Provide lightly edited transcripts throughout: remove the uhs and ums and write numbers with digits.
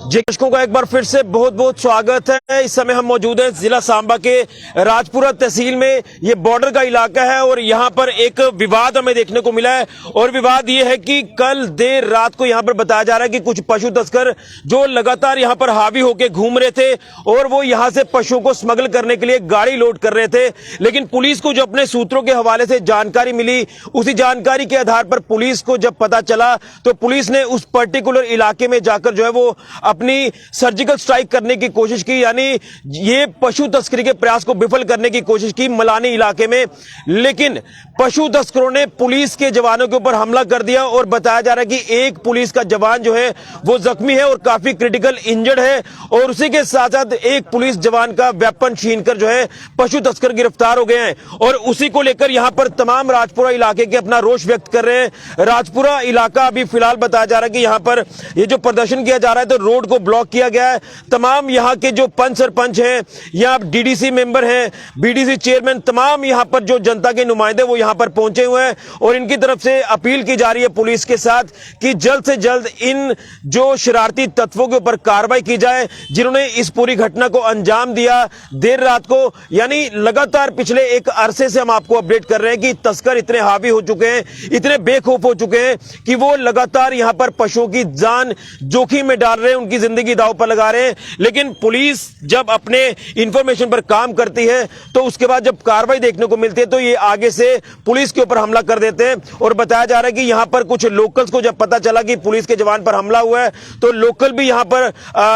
जी दर्शकों का एक बार फिर से बहुत बहुत स्वागत है। इस समय हम मौजूद हैं जिला सांबा के राजपुरा तहसील में। ये बॉर्डर का इलाका है और यहाँ पर एक विवाद हमें देखने को मिला है और विवाद ये है कि कल देर रात को यहाँ पर बताया जा रहा है कि कुछ पशु तस्कर जो लगातार यहाँ पर हावी होकर घूम रहे थे और वो यहाँ से पशुओं को स्मगल करने के लिए गाड़ी लोड कर रहे थे। लेकिन पुलिस को जो अपने सूत्रों के हवाले से जानकारी मिली, उसी जानकारी के आधार पर पुलिस को जब पता चला तो पुलिस ने उस पर्टिकुलर इलाके में जाकर जो है वो अपनी सर्जिकल स्ट्राइक करने की कोशिश की, यानी ये पशु तस्करी के प्रयास को विफल करने की कोशिश की मलानी इलाके में। लेकिन पशु तस्करों ने पुलिस के जवानों के ऊपर हमला कर दिया और बताया जा रहा है कि एक पुलिस का जवान जो है वो जख्मी है और काफी क्रिटिकल इंजर्ड है और उसी के साथ साथ एक पुलिस जवान का वेपन छीनकर जो है पशु तस्कर गिरफ्तार हो गए हैं और उसी को लेकर यहां पर तमाम राजपुरा इलाके के अपना रोष व्यक्त कर रहे हैं। राजपुरा इलाका अभी फिलहाल बताया जा रहा है कि यहां पर ये जो प्रदर्शन किया जा रहा है तो रोड को ब्लॉक किया गया है। तमाम यहां के जो पंच सरपंच हैं या डीडीसी मेंबर हैं, बीडीसी चेयरमैन, तमाम यहां पर जो जनता के नुमाइंदे वो यहां पर पहुंचे हुए हैं और इनकी तरफ से अपील की जा रही है पुलिस के साथ कि जल्द से जल्द इन जो शरारती तत्वों के ऊपर कार्रवाई की जाए जिन्होंने इस पूरी घटना को अंजाम दिया देर रात को। यानी लगातार पिछले एक अरसे से हम आपको अपडेट कर रहे हैं कि तस्कर इतने हावी हो चुके हैं, इतने बेखौफ हो चुके हैं कि वो लगातार यहां पर पशुओं की जान जोखिम में डाल रहे हैं, उनकी जिंदगी दांव पर लगा रहे हैं। लेकिन पुलिस जब अपने इंफॉर्मेशन पर काम करती है तो उसके बाद जब कार्रवाई देखने को मिलती है तो ये आगे से पुलिस के ऊपर हमला कर देते हैं। और बताया जा रहा है कि यहां पर कुछ लोकल्स को जब पता चला कि पुलिस के जवान पर हमला हुआ है तो लोकल भी यहां पर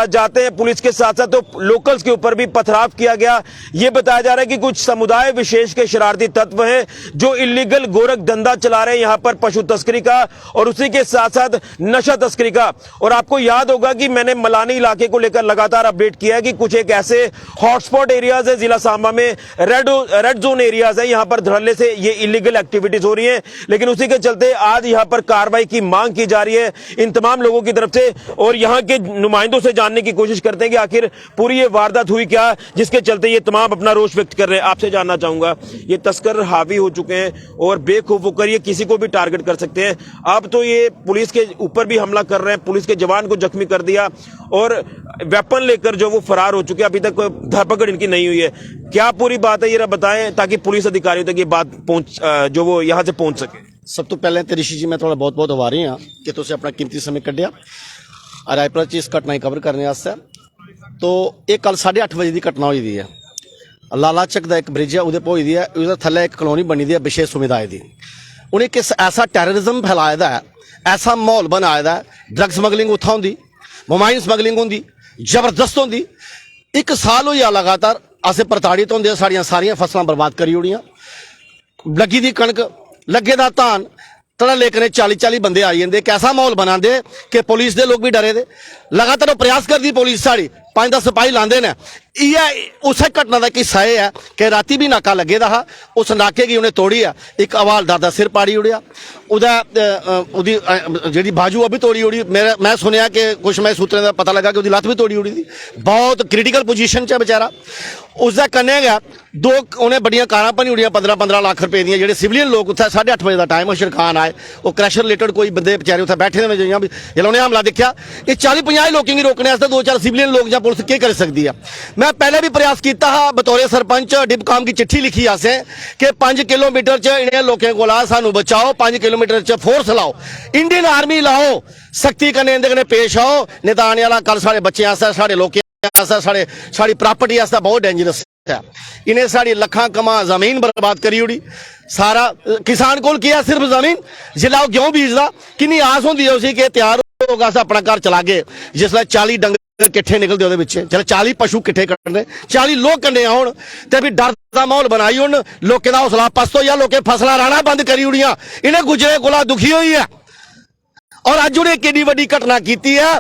जाते हैं पुलिस के साथ साथ, तो लोकल्स के ऊपर भी पथराव किया गया। यह बताया जा रहा है कि कुछ समुदाय विशेष के शरारती तत्व हैं जो इलीगल गोरख धंधा चला रहे हैं यहां पर पशु तस्करी का और उसी के साथ साथ नशा तस्करी का। और आपको याद होगा कि मैंने मलानी इलाके को लेकर लगातार अपडेट किया है कि कुछ एक ऐसे हॉटस्पॉट एरियाज है जिला सांबा में, रेड जोन एरियाज है, यहां पर धड़ल्ले से ये इलीगल एक्टिविटीज हो रही है। लेकिन उसी के चलते आज यहां पर कार्रवाई की मांग की जा रही है इन तमाम लोगों की तरफ से और यहां के नुमाइंदों से जानने की कोशिश करते हैं कि आखिर पूरी ये वारदात हुई क्या जिसके चलते ये तमाम अपना रोष व्यक्त कर रहे हैं। आपसे जानना चाहूंगा, ये तस्कर हावी हो चुके हैं और बेखौफ होकर ये किसी को भी टारगेट कर सकते हैं। अब तो ये पुलिस के ऊपर भी हमला कर रहे हैं, पुलिस के जवान को जख्मी कर दिया और वेपन लेकर जो वो फरार हो चुके हैं, अभी तक धरपकड़ इनकी नहीं हुई है। क्या पूरी बात है ये बताएं ताकि पुलिस अधिकारियों तक ये बात पहुंच जो वो यहां से पहुंच सके। सब तो पहले ते ऋषि जी मैं थोड़ा बहुत बहुत आभारी हाँ कि तुम अपना कीमती समय कढ़िया रायपुरा च इस घटना कवर करने वास्ते। तो ये कल 8:30 बजे की घटना हुई है। लाला चक का एक ब्रिज है उहदे हुई है, उसके थल्ले एक कॉलोनी बनी दी है विशेष समुदाय की। उन्हें किस ऐसा टैररिज्म फैलाए दा है, ऐसा माहौल बनाए दा है, ड्रग स्मगलिंग उत्थां होंदी, मोबाइल स्मगलिंग होंदी, जबरदस्त होंदी। एक साल हुई लगातार अस प्रताड़ित होंदे, साड़ियां सारियां फसलां बर्बाद करी ओड़ियां, लग्गी दी कणक लगे दा धान तड़ा लेकर 40-40 बंदे आई जाते। कैसा माहौल बना दे कि पुलिस के लोग भी डरे दे। लगातार प्रयास करती पुलिस साड़ी 5-10 सिपाही लाते हैं। उस घटना का किस्सा यह है कि राती भी नाका लगे दा, उस नाके की उन्हें तोड़ी है, एक हवालदार का सिर पाड़ी उड़िया, जी बाजू अभी तोड़ी उड़ी। मैं सुनिया कि कुछ मैं सूत्रों का पता लगा कि उसकी लत्त भी तोड़ी उड़ी थी। बहुत क्रिटिकल पोजीशन च बेचारा। उसका कन्ने गया दो उन्हें बड़िया कारां भनी उड़िया 15-15 लाख रुपए दी। जो सिविलियन लोग उत्थे 8:30 बजे का टाइम शिरखान आए, वो क्रैशर रिलेटेड कोई बंदे बेचारे उत्थे बैठे हुए जियां भी जिसले उन्हें हमला देखा ये 40-50 लोगों की रोकने 2-4 सिविलियन लोग या पुलिस क्या कर सकती है। मैं पहले भी प्रयास किया हा, बतौर सरपंच डिबकाम की चिट्ठी लिखी असें कि 5 किलोमीटर च इन्हें लोगों को सानू बचाओ, 5 किलोमीटर च फोर्स लाओ, इंडियन आर्मी लाओ, सख्ती कन्नै इंदे कन्नै पेश आओ। नहीं तो आने वाला कल साढ़े बच्चे साढ़े लोग साड़ी प्रॉपर्टी बहुत डेंजरस है। इन्हें साड़ी लखा कमा जमीन बर्बाद करी उड़ी। सारा किसान को किया सिर्फ जमीन जिला गेहूं बीजदा किन्नी आस होंदी है उसी के तैयार होगा अपना घर चला गए। जिसले 40 डंगर किट्ठे निकलते वो चलो 40 पशु किट्ठे करने 40 लोग कन्ने आउण ते भी डर का माहौल बनाई उन लोकें दा हौसला पस्त होया, लोकें फसलां राणा बंद करी उड़ियां। इन्हें गुजरे कोला दुखी हुई है और अज उन्हें किड्डी वड्डी घटना की है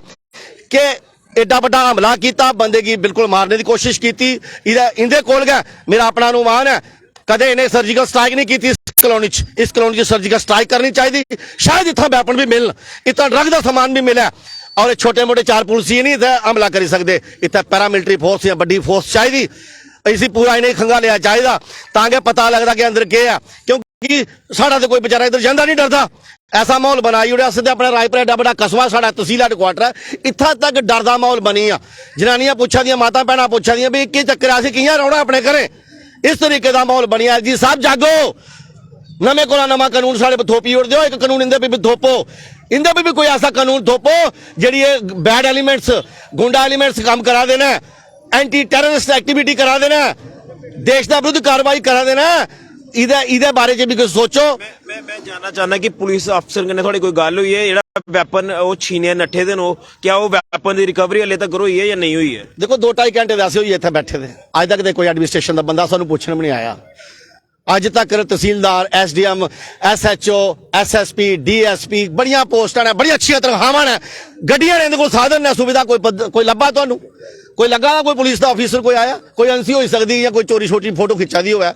कि एडा बड़ा हमला किया, बंदे की बिल्कुल मारने की कोशिश की। इंदे कोल गया मेरा अपना अनुमान है कदे इन्हें सर्जिकल स्ट्राइक नहीं की इस कॉलोनी सर्जिकल स्ट्राइक करनी चाहिए। शायद इतना वैपन भी मिलन, इतना ड्रग का सामान भी मिला और छोटे मोटे 4 पुलिस नहीं थे हमला करी सकते। इतना पैरामिलिटरी फोर्स या बड़ी फोर्स चाहिए, इसी पूरा इन्हें खंगा लिया चाहिए ताकि पता लगता कि अंदर क्या है। क्योंकि साड़ा तो कोई बेचारा इधर जाता नहीं डरता। ऐसा माहौल बनाई उड़े अस अपना रायपुर एडा बड़ा कस्बा साडा तहसील हैडकुआटर है इत्थां तक डर दा माहौल बनी आ जनानियां पुच्छा दियां माता भैणां पुच्छा दियां भी की चक्कर असीं कियां रौहना अपने घरें इस तरीके का माहौल बनिया जी साहब जागो नवे को नवा कानून साढ़े थोपी उड़ दो एक कानून इंदे भी थोपो इंदे भी कोई ऐसा कानून थोपो जेड़ी ये बैड एलिमेंट्स गुंडा एलिमेंट्स काम करा देना एंटी टेररिस्ट एक्टिविटी करा देना देश का विरुद्ध कार्रवाई करा देना इहदे बारे च भी कुछ सोचो। मैं जानना चाहना कि पुलिस अफसर कन्नै थोड़ी कोई गल हुई है जेड़ा वैपन वो छीने नट्ठे दे नो क्या वो वैपन की रिकवरी हले तक हुई है या नहीं हुई है? देखो 2-2.5 घंटे वैसे हुई इत्थे बैठे थे अज तक कोई एडमिनिस्ट्रेशन का बंदा सानू पूछने भी नहीं आया अज तक तहसीलदार SDM SHO SSP DSP बड़िया पोस्टां ने बड़ी अच्छी तनखावां ने गड्डियां ने इहदे कोल साधन ने सुविधा कोई लब्भा तुहानू कोई लगा कोई पुलिस का ऑफिसर कोई आया कोई एनसी हो सकती या कोई चोरी छोटी फोटो खिंचा दी होया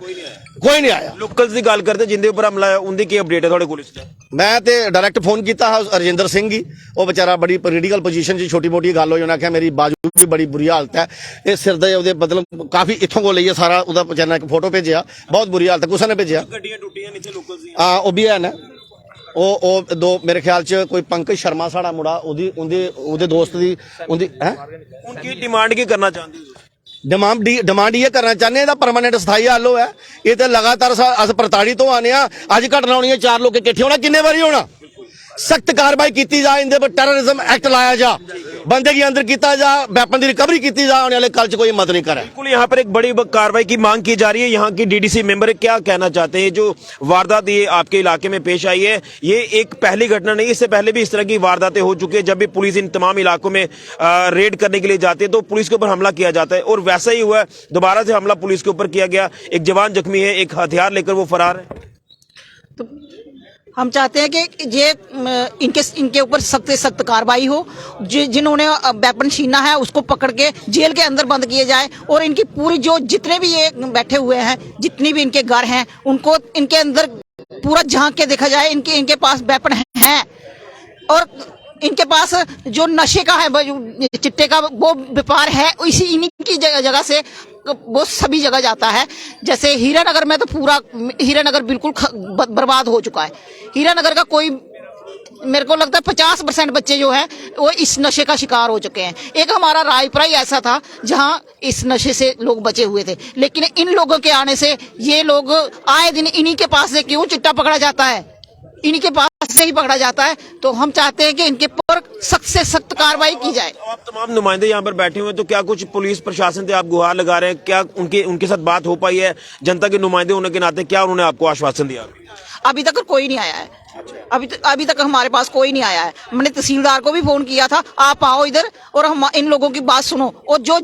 कोई नहीं आया। लोकल्स की गल करते जिंदे उपर हमला है उनकी की अपडेट है थोड़े पुलिस ने? मैं तो डायरैक्ट फोन किया रजिंदर सिंह जी वो बेचारा बड़ी क्रिटिकल पोजीशन च छोटी मोटी गल हो आख्या मेरी बाजू भी बड़ी बुरी हालत है ये सिर दे मतलब काफी इत्थों को लेइए सारा उहदा बेचारा एक फोटो भेजिया बहुत बुरी हालत है कुछ ने भेजिया हाँ वो भी है ना वो दो मेरे ख्याल च कोई पंकज शर्मा साड़ा मुड़ा उहदे दोस्त दी उनकी है उनकी डिमांड की करना चाहती डिमांड ये करना चाहते हैं परमानेंट स्थाई हल हो है ये तो लगातार अस प्रताड़ित तो आने अज घटना होनी है 4 लोग इकट्ठे होना किन्ने बारी होना सख्त कार्रवाई की जा इनके पर टेररिज्म एक्ट लाया जा बंदे के अंदर किया जा वैपन की रिकवरी की जा आने वाले कल च कोई मत नहीं करे। बिल्कुल यहाँ पर एक बड़ी कार्रवाई की मांग की जा रही है यहाँ की DDC मेंबर क्या कहना चाहते हैं जो वारदात ये आपके इलाके में पेश आई है ये एक पहली घटना नहीं इससे पहले भी इस तरह की वारदातें हो चुकी है जब भी पुलिस इन तमाम इलाकों में रेड करने के लिए जाती है तो पुलिस के ऊपर हमला किया जाता है और वैसा ही हुआ दोबारा से हमला पुलिस के ऊपर किया गया एक जवान जख्मी है एक हथियार लेकर वो फरार है। तो हम चाहते हैं कि ये इनके ऊपर सख्त से सख्त कार्रवाई हो जिन्होंने वेपन छीना है उसको पकड़ के जेल के अंदर बंद किए जाए और इनकी पूरी जो जितने भी ये बैठे हुए हैं जितनी भी इनके घर हैं उनको इनके अंदर पूरा झांक के देखा जाए इनके पास वेपन है और इनके पास जो नशे का है चिट्टे का वो व्यापार है इन्हीं की जगह से वो सभी जगह जाता है। जैसे हीरानगर में तो पूरा हीरानगर बिल्कुल बर्बाद हो चुका है। हीरानगर का कोई मेरे को लगता है 50% बच्चे जो है वो इस नशे का शिकार हो चुके हैं। एक हमारा रायपुरा ही ऐसा था जहां इस नशे से लोग बचे हुए थे लेकिन इन लोगों के आने से ये लोग आए दिन इन्हीं के पास से क्यों चिट्टा पकड़ा जाता है इन्हीं के पास से ही पकड़ा जाता है। तो हम चाहते हैं कि इनके पर सख्त से सख्त कार्रवाई की जाए। आप तमाम नुमाइंदे यहाँ पर बैठे हुए हैं तो क्या कुछ पुलिस प्रशासन से आप गुहार लगा रहे हैं क्या उनके साथ बात हो पाई है जनता के नुमाइंदे होने के नाते क्या उन्होंने आपको आश्वासन दिया? अभी तक कोई नहीं आया है अभी तक हमारे पास कोई नहीं आया है। हमने तहसीलदार को भी फोन किया था आप आओ इधर और हम इन लोगों की बात सुनो और जो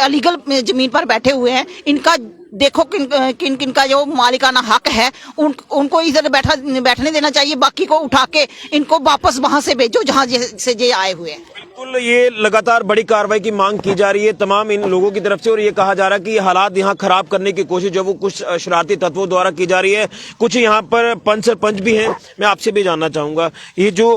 अलीगल जमीन पर बैठे हुए हैं इनका देखो किन का जो मालिकाना हक है उनको इधर बैठने देना चाहिए बाकी को उठा के इनको वापस वहां से भेजो जहां से ये आए हुए हैं। बिल्कुल ये लगातार बड़ी कार्रवाई की मांग की जा रही है तमाम इन लोगों की तरफ से और ये कहा जा रहा है कि हालात यहाँ खराब करने की कोशिश जो वो कुछ शरारती तत्वों द्वारा की जा रही है। कुछ यहाँ पर पंच सरपंच भी हैं मैं आपसे भी जानना चाहूंगा ये जो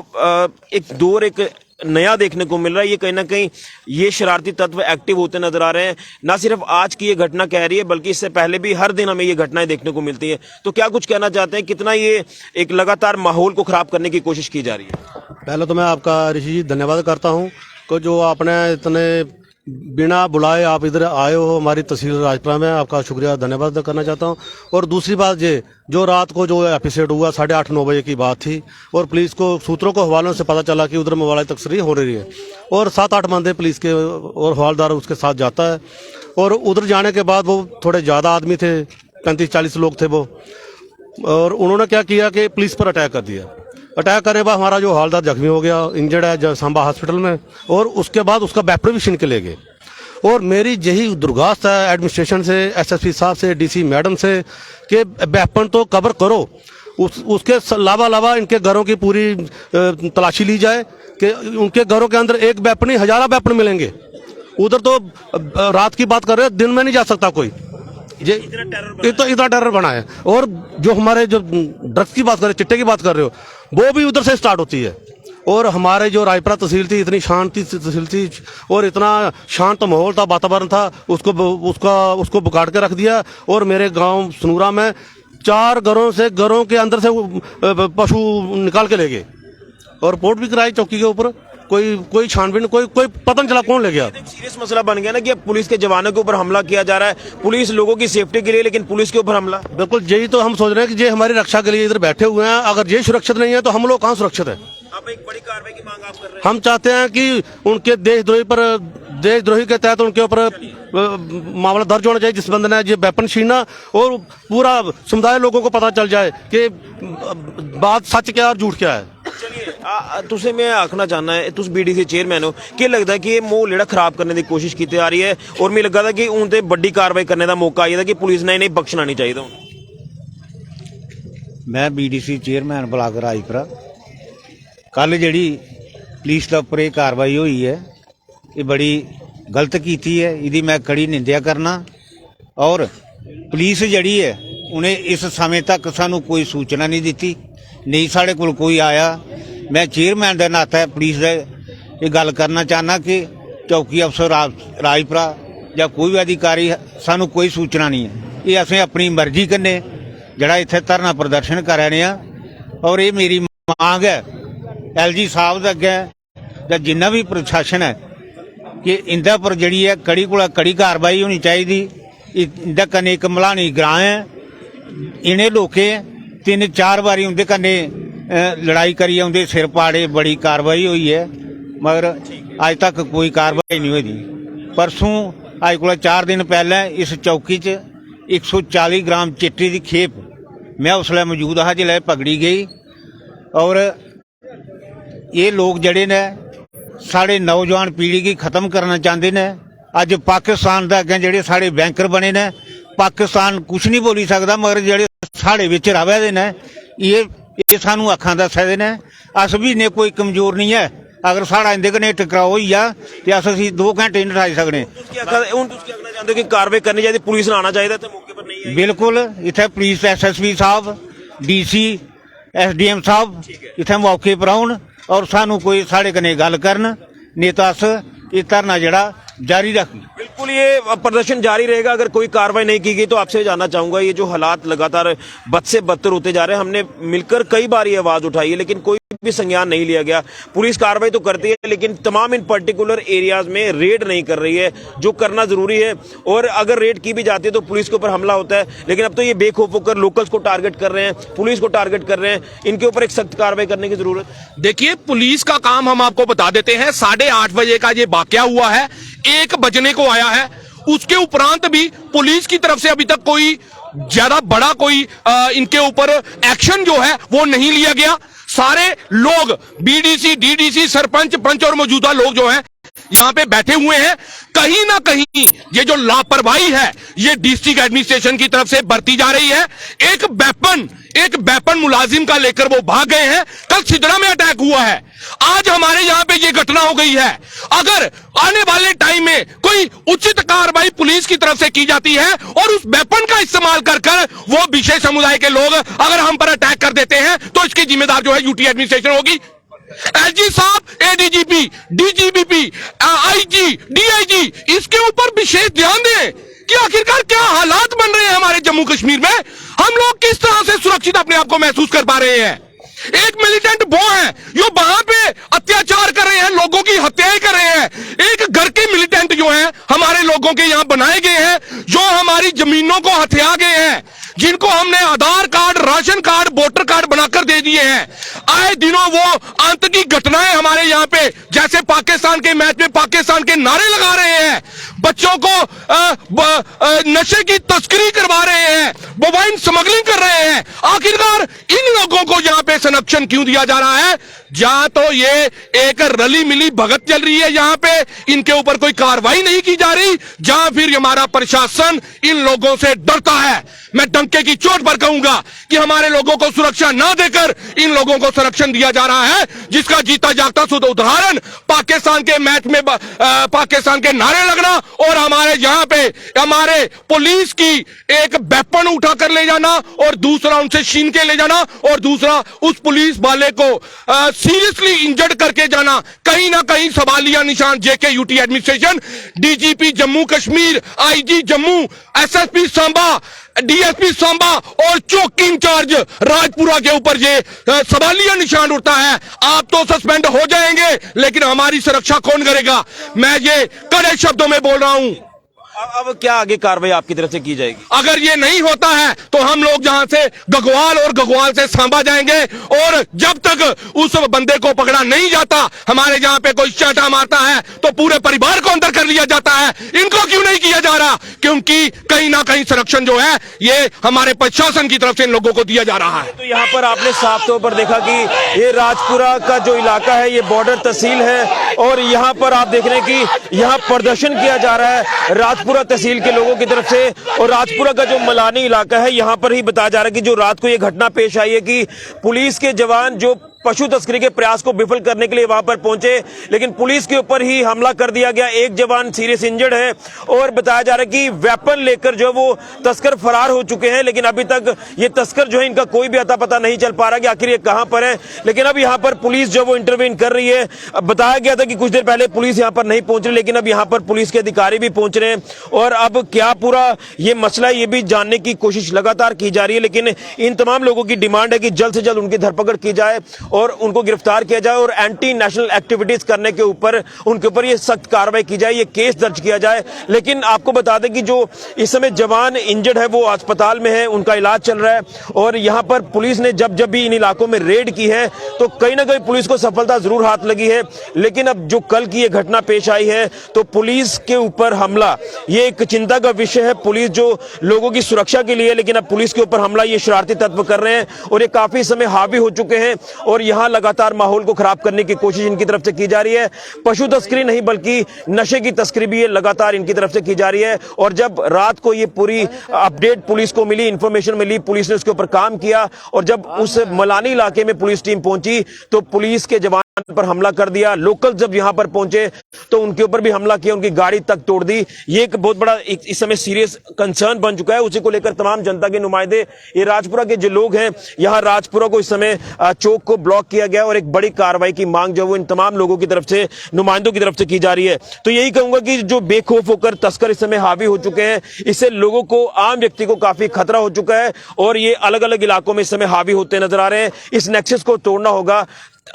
एक दौर एक नया देखने को मिल रहा है ये कहीं ना कहीं ये शरारती तत्व एक्टिव होते नजर आ रहे हैं ना सिर्फ आज की ये घटना कह रही है बल्कि इससे पहले भी हर दिन हमें ये घटनाएं देखने को मिलती है। तो क्या कुछ कहना चाहते हैं कितना ये एक लगातार माहौल को खराब करने की कोशिश की जा रही है? पहले तो मैं आपका ऋषि जी धन्यवाद करता हूँ कि जो आपने इतने बिना बुलाए आप इधर आए हो हमारी तहसील राजपुरा में आपका शुक्रिया धन्यवाद करना चाहता हूँ। और दूसरी बात ये जो रात को जो एपिसोड हुआ 8:30-9 बजे की बात थी और पुलिस को सूत्रों को हवालों से पता चला कि उधर मोबाइल तस्करी हो रही है और 7-8 बंदे पुलिस के और हवालदार उसके साथ जाता है और उधर जाने के बाद वो थोड़े ज़्यादा आदमी थे 35-40 लोग थे वो और उन्होंने क्या किया कि पुलिस पर अटैक कर दिया। अटैक करने के बाद हमारा जो हवलदार जख्मी हो गया इंजर्ड है सांबा हॉस्पिटल में और उसके बाद उसका वेपन भी छीन के ले गए। और मेरी यही दुर्गास्त है एडमिनिस्ट्रेशन से SSP साहब से DC मैडम से कि वेपन तो कवर करो उसके अलावा इनके घरों की पूरी तलाशी ली जाए कि उनके घरों के अंदर एक वेपन नहीं हजारों वेपन मिलेंगे। उधर तो रात की बात कर रहे हो दिन में नहीं जा सकता कोई ये तो इतना टेरर बना है। और जो हमारे जो ड्रग्स की बात कर रहे हो चिट्टे की बात कर रहे हो वो भी उधर से स्टार्ट होती है। और हमारे जो रायपुरा तहसील थी इतनी शांति तहसील थी और इतना शांत माहौल था वातावरण था उसको बिगाड़ के रख दिया। और मेरे गांव सनूरा में 4 घरों के अंदर से पशु निकाल के ले गए और रिपोर्ट भी कराई चौकी के ऊपर। कोई छानबीन कोई पता नहीं चला कौन ले गया। सीरियस मसला बन गया ना कि अब पुलिस के जवानों के ऊपर हमला किया जा रहा है, पुलिस लोगों की सेफ्टी के लिए, लेकिन पुलिस के ऊपर हमला। बिल्कुल यही तो हम सोच रहे हैं कि ये हमारी रक्षा के लिए इधर बैठे हुए हैं, अगर ये सुरक्षित नहीं है तो हम लोग कहाँ सुरक्षित है। अब एक बड़ी कार्रवाई की मांग आप कर रहे हैं। हम चाहते हैं कि उनके देशद्रोही के तहत उनके ऊपर मामला दर्ज होना चाहिए जिस बंदे ने ये वेपन छीना, और पूरा समुदाय लोगों को पता चल जाए कि बात सच क्या और झूठ क्या है। तुसे मैं आखना चाहना है, तुस बीडीसी चेयरमैन हो, कि लगता है कि ये माहौल जेड़ा खराब करने की कोशिश की जा रही है, और मैं लगा था कि हूं ते बड़ी कार्रवाई करने का मौका आया था कि पुलिस ने इन्हें बख्शना नहीं चाहिए। मैं बीडीसी चेयरमैन ब्लाक राजपुरा। कल जिहड़ी पुलिस के उपर कार्रवाई हुई है ये बड़ी गलत की है, इसकी मैं कड़ी निंदा करना। और पुलिस जिहड़ी है उन्हें इस समय तक सानू कोई सूचना नहीं दी, नहीं साढ़े कोल कोई आया। मैं चेयरमैन के नाते पुलिस दे ये गल करना चाहना कि चौकी अफसर राजपुरा या कोई भी अधिकारी सानू कोई सूचना नहीं है। ये असें अपनी मर्जी कन्ने जड़ा इत्थे धरना प्रदर्शन कर रहे हैं, और ये मेरी मांग है LG साहब दे अगे या जिन्ना भी प्रशासन है कि इंदे पर जिहड़ी है कड़ी कोला कड़ी कार्रवाई होनी चाहिए। इंदे कन्ने एक मलानी ग्रां है, इन्हें लोकें 3-4 बारी उनके कन्ने लड़ाई करी, उनके सिर पाड़े, बड़ी कार्रवाई हुई है, मगर अज तक कोई कार्रवाई नहीं हुई। परसों अज को 4 दिन पहले इस चौकी च 140 ग्राम चिट्टी की खेप मैं उसले मौजूद हा जिसलै पकड़ी गई। और ये लोग जड़े ने साढ़े नौजवान पीढ़ी की खत्म करना चाहते ने। अज पाकिस्तान के अगे जेडे साढ़े बैंकर बने ने, पाकिस्तान कुछ नहीं बोली सकता, मगर जेडे साढ़े विच रवे दे ने ये सानू अखां दसदे ने। अस भी ने कोई कमजोर नहीं है, अगर साढ़ा इंदे कन्नै टकराओ होई जा ते अस 2 घंटे नहीं ठा सकने। चाहते हो कि कार्रवाई करनी चाहिए, पुलिस ने आना चाहिए था, मौके पर नहीं आई। बिल्कुल इत्थे पुलिस SSP साहब, DC SDM साहब इत्थे मौके पर आउण और सानू कोई साढ़े कन्नै गल करन, नहीं तो अस ये धरना जड़ा जारी रख। बिल्कुल ये प्रदर्शन जारी रहेगा अगर कोई कार्रवाई नहीं की गई। तो आपसे जानना चाहूंगा, ये जो हालात लगातार बद से बदतर होते जा रहे हैं, हमने मिलकर कई बार ये आवाज उठाई है लेकिन कोई भी संज्ञान नहीं लिया गया। पुलिस कार्रवाई तो करती है लेकिन तमाम इन पर्टिकुलर एरियाज में रेड नहीं कर रही है, जो करना जरूरी है। और अगर रेड की भी जाती है तो पुलिस के ऊपर हमला होता है, लेकिन अब तो ये बेखौफ होकर लोकल्स को टारगेट कर रहे हैं, पुलिस को टारगेट कर रहे हैं। इनके ऊपर एक सख्त कार्रवाई करने की जरूरत। देखिए पुलिस का काम हम आपको बता देते हैं, 8:30 बजे का ये वाकया हुआ है, 1 बजने को आया है। उसके उपरांत भी पुलिस की तरफ से अभी तक कोई ज्यादा बड़ा कोई इनके ऊपर एक्शन जो है वो नहीं लिया गया। सारे लोग BDC, DDC, सरपंच, पंच और मौजूदा लोग जो हैं यहां पे बैठे हुए हैं। कहीं ना कहीं ये जो लापरवाही है ये डिस्ट्रिक्ट एडमिनिस्ट्रेशन की तरफ से बरती जा रही है। एक वेपन मुलाजिम का लेकर वो भाग गए हैं। कल सिदड़ा में अटैक हुआ है, आज हमारे यहां पे ये घटना हो गई है। अगर आने वाले टाइम में कोई उचित कार्रवाई पुलिस की तरफ से की जाती है और उस वेपन का इस्तेमाल कर वो विशेष समुदाय के लोग अगर हम पर अटैक कर देते हैं तो इसकी जिम्मेदार जो है यूटी एडमिनिस्ट्रेशन होगी। LG साहब, ADGP, DGPP, IG, DIG इसके ऊपर विशेष ध्यान दें कि आखिरकार क्या हालात बन रहे हैं हमारे जम्मू कश्मीर में। हम लोग किस तरह से सुरक्षित अपने आप को महसूस कर पा रहे हैं। एक मिलिटेंट वो है जो वहां पे अत्याचार कर रहे हैं, लोगों की हत्याएं कर रहे हैं। एक घर के मिलिटेंट जो हैं हमारे लोगों के यहां बनाए गए हैं, जो हमारी जमीनों को हथिया गए हैं, जिनको हमने Aadhaar card, ration card, voter card बनाकर दे दिए हैं। आए दिनों वो आतंकी घटनाएं हमारे यहाँ पे, जैसे पाकिस्तान के मैच में पाकिस्तान के नारे लगा रहे हैं, बच्चों को नशे की तस्करी करवा रहे हैं, मोबाइल स्मगलिंग कर रहे हैं। आखिरकार इन लोगों को यहाँ पे संरक्षण क्यों दिया जा रहा है? जहां तो ये एक रली मिली भगत चल रही है, यहाँ पे इनके ऊपर कोई कार्रवाई नहीं की जा रही, जहां फिर हमारा प्रशासन इन लोगों से डरता है। मैं डंके की चोट पर कहूंगा कि हमारे लोगों को सुरक्षा ना देकर इन लोगों को संरक्षण दिया जा रहा है, जिसका जीता जागता शुद्ध उदाहरण पाकिस्तान के मैच में पाकिस्तान के नारे लगना और हमारे यहाँ पे हमारे पुलिस की एक वेपन उठा कर ले जाना और दूसरा उनसे छीन के ले जाना और दूसरा उस पुलिस वाले को सीरियसली इंजर्ड करके जाना। कहीं ना कहीं सवालिया निशान JK UT administration, DGP Jammu Kashmir, IG Jammu, SSP Samba, DSP Samba और चौकी इंचार्ज राजपुरा के ऊपर ये सवालिया निशान उठता है। आप तो सस्पेंड हो जाएंगे, लेकिन हमारी सुरक्षा कौन करेगा? मैं ये कड़े शब्दों में बोल रहा हूं। अब क्या आगे कार्रवाई आपकी तरफ से की जाएगी? अगर ये नहीं होता है तो हम लोग जहां से गगवाल और गगवाल से सांबा जाएंगे, और जब तक उस बंदे को पकड़ा नहीं जाता, हमारे जहां पे कोई चाटा मारता है तो पूरे परिवार को अंदर कर लिया जाता है। इनको क्यों नहीं किया जा रहा? क्योंकि कहीं ना कहीं संरक्षण जो है ये हमारे प्रशासन की तरफ से इन लोगों को दिया जा रहा है। तो यहाँ पर आपने साफ तौर पर देखा कि ये राजपुरा का जो इलाका है ये बॉर्डर तहसील है, और यहाँ पर आप देख रहे हैं कि यहाँ प्रदर्शन किया जा रहा है राजपुरा तहसील के लोगों की तरफ से। और राजपुरा का जो मलानी इलाका है, यहाँ पर ही बताया जा रहा है कि जो रात को ये घटना पेश आई है कि पुलिस के जवान जो पशु तस्करी के प्रयास को विफल करने के लिए वहां पर पहुंचे, लेकिन पुलिस के ऊपर ही हमला कर दिया गया। एक जवान सीरियस इंजर्ड है, और बताया जा रहा है कि वेपन लेकर जो वो तस्कर फरार हो चुके हैं, लेकिन अभी तक ये तस्कर जो है इनका कोई भी अता पता नहीं चल पा रहा कि आखिर ये कहां पर है। लेकिन अब यहां पर पुलिस जो वो इंटरवीन कर रही है। अब बताया गया था कि कुछ देर पहले पुलिस यहां पर नहीं पहुंच रही, लेकिन अब यहां पर पुलिस के अधिकारी भी पहुंच रहे हैं, और अब क्या पूरा ये मसला है ये भी जानने की कोशिश लगातार की जा रही है। लेकिन इन तमाम लोगों की डिमांड है कि जल्द से जल्द उनकी धरपकड़ की जाए और उनको गिरफ्तार किया जाए, और एंटी नेशनल एक्टिविटीज करने के ऊपर उनके ऊपर ये सख्त कार्रवाई की जाए, ये केस दर्ज किया जाए। लेकिन आपको बता दें कि जो इस समय जवान इंजर्ड है वो अस्पताल में है, उनका इलाज चल रहा है। और यहां पर पुलिस ने जब जब भी इन इलाकों में रेड की है तो कहीं ना कहीं पुलिस को सफलता जरूर हाथ लगी है। लेकिन अब जो कल की ये घटना पेश आई है तो पुलिस के ऊपर हमला ये एक चिंता का विषय है। पुलिस जो लोगों की सुरक्षा के लिए, लेकिन अब पुलिस के ऊपर हमला ये शरारती तत्व कर रहे हैं, और ये काफी समय हावी हो चुके हैं, और यहां लगातार माहौल को खराब करने की कोशिश इनकी तरफ से की जा रही है। पशु तस्करी नहीं बल्कि नशे की तस्करी भी ये लगातार इनकी तरफ से की जा रही है। और जब रात को ये पूरी अपडेट पुलिस को मिली, इंफॉर्मेशन मिली, पुलिस ने उसके ऊपर काम किया, और जब उस मलानी इलाके में पुलिस टीम पहुंची तो पुलिस के जवान पर हमला कर दिया। लोकल जब यहां पर पहुंचे तो उनके ऊपर भी हमला किया, उनकी गाड़ी तक तोड़ दी। ये एक बहुत बड़ा इस समय सीरियस कंसर्न बन चुका है। उसी को लेकर तमाम जनता के नुमाइंदे, ये राजपुरा के जो लोग हैं, यहां राजपुरा को इस समय चौक को ब्लॉक किया गया, और एक बड़ी कार्रवाई की मांग जो वो इन तमाम लोगों की तरफ से, नुमाइंदों की तरफ से की जा रही है। तो यही कहूंगा कि जो बेखौफ होकर तस्कर इस समय हावी हो चुके हैं, इससे लोगों को, आम व्यक्ति को काफी खतरा हो चुका है, और ये अलग अलग इलाकों में इस समय हावी होते नजर आ रहे हैं। इस नेक्सस को तोड़ना होगा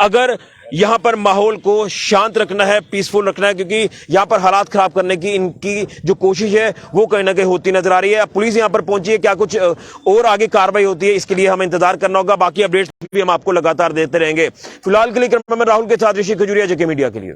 अगर यहां पर माहौल को शांत रखना है, पीसफुल रखना है, क्योंकि यहां पर हालात खराब करने की इनकी जो कोशिश है वो कहीं ना कहीं होती नजर आ रही है। अब पुलिस यहां पर पहुंची है, क्या कुछ और आगे कार्रवाई होती है इसके लिए हमें इंतजार करना होगा। बाकी अपडेट्स भी हम आपको लगातार देते रहेंगे। फिलहाल के लिए कैमरामैन राहुल के साथ ऋषि खजूरिया, जेके मीडिया के लिए।